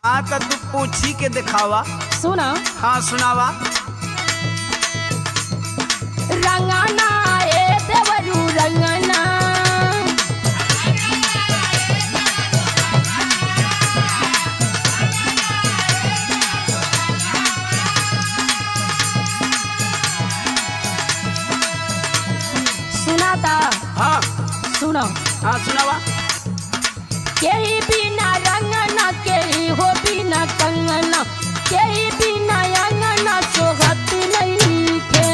हाँ तो तू पूछी के दिखावा। सुना। हाँ सुनावा। रंगाना ए देवरू रंगाना, सुनाता। हाँ सुनो। हाँ सुनावा। केही बिना रंगना केही हो बिना कंगना, केही बिना अंगना सोहत नहीं के।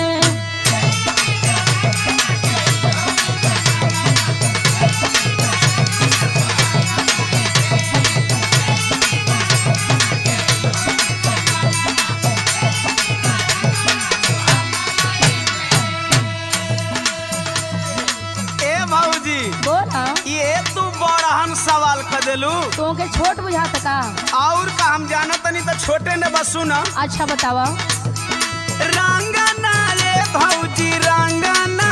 बोला। ये तू बड़हन सवाल कर देलू। तो के छोट बुझाता का? और का हम जाना तनी तो छोटे ने बस सुना। अच्छा बतावा। रंगना रे भौजी रंगना,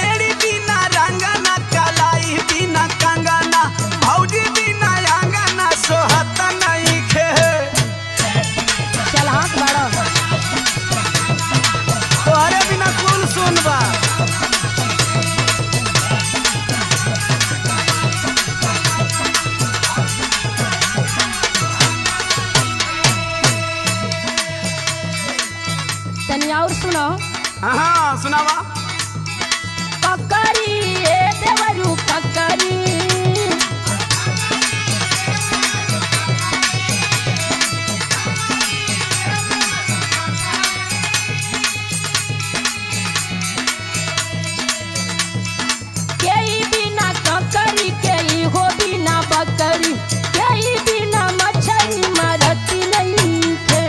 एड़ी बिना रंगना कलाई बिना कंगना, भौजी बिना अंगना सोहत नहीं खे। चल हाथ बड़ा तोहरे बिना कौन सुनबा। तनी और सुनो। हाँ सुनावा। ककरी ए देवरू ककरी, केही बिना ककरी केही हो बिना बकरी, केही बिना मछली मरती नहीं थे।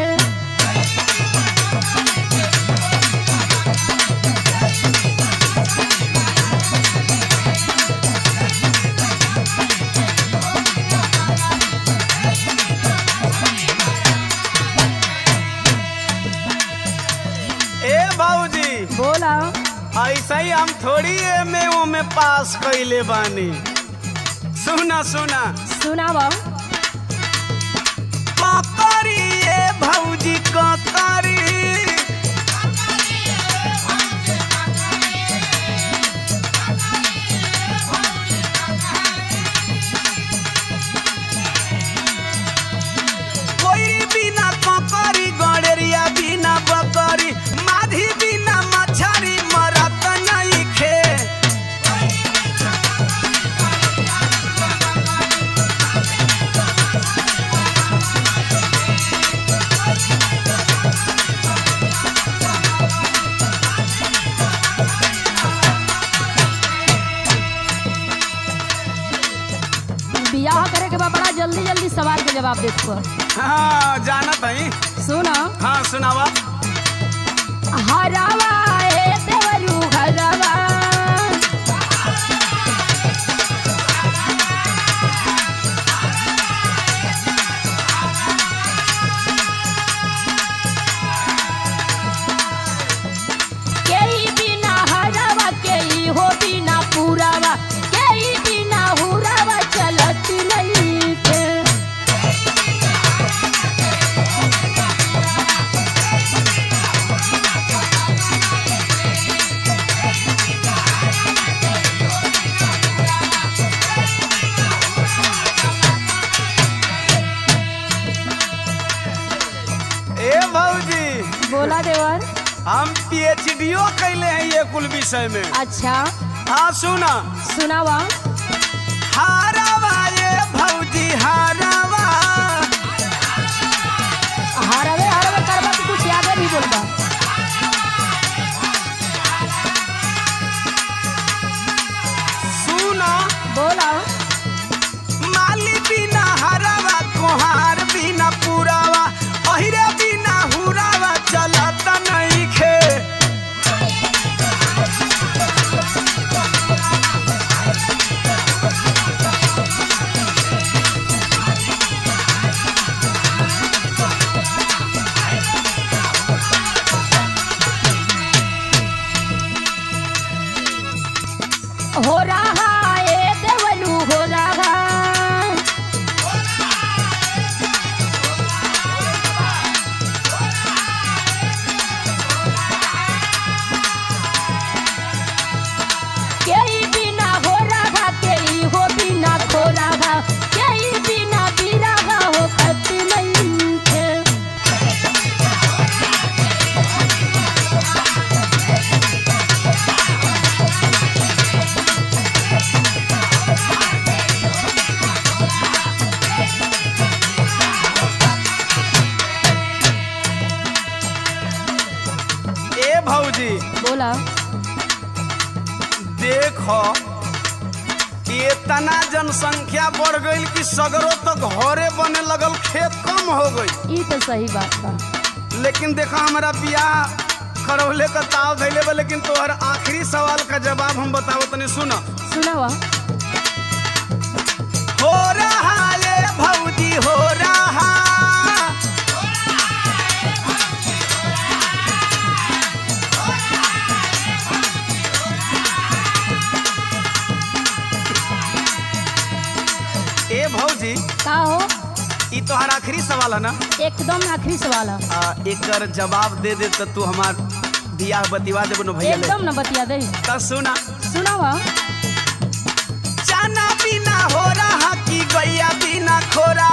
ए भौजी बोला। ऐसा ही हम थोड़ी में में पास कैले बानी। सुना सुना। सुनावा। ककरी ए भौजी ककरी, कोई बिना ककरी गड़ेरिया बिना बकरी, माधी बिना मछरी मरत नहीं खे। बियाह करे के बाद बड़ा जल्दी जल्दी सवाल के जवाब देत को। हाँ जाना भाई। सुना। हाँ सुनावा। हरावा ए देवरू हरावा, केही बिना हरावा केही हो बिना पुरावा, केही बिना हुरावा चलत नहीं थे। ए भौजी बोला देवर। हम पीएचडीओ कैले हैं ये कुल विषय में। अच्छा हाँ सुना। सुनावा। हारावा ये भौजी हारावा, हरवे हरवे करबा तो कुछ आगे भी बोलबा। सुना। बोला। माली बिना हरावा कोहार बिना पुरावा, अहिरे बिना हुरावा चलत नहीं खे। हो रहा ए देवलू हो रहा। केई बिना हो रहा केई हो बिना खो रहा केई बिना पी रहा हो खत नहीं थे। ए भौजी बोला देखो इतना जनसंख्या बढ़ गई कि सगरों तो घरे बने लगल, खेत कम हो गई। ये तो सही बात बा। लेकिन देखा हमारा बियाह करौले का ताव धैले बा, लेकिन तोहर आखिरी सवाल का जवाब हम बताओ तनी सुना। सुनावा। हो रहा ये भौजी हो रहा। ए भौजी का हो? ई तोहर आखिरी सवाल है ना? एकदम आखिरी सवाल है। एकर जवाब दे दे तो तू हमार बियाह बतिवा देबो न भैया। एकदम न बतिया दे। तो सुना सुनावा। जाना बिना हो रहा कि गैया बिना खोरा।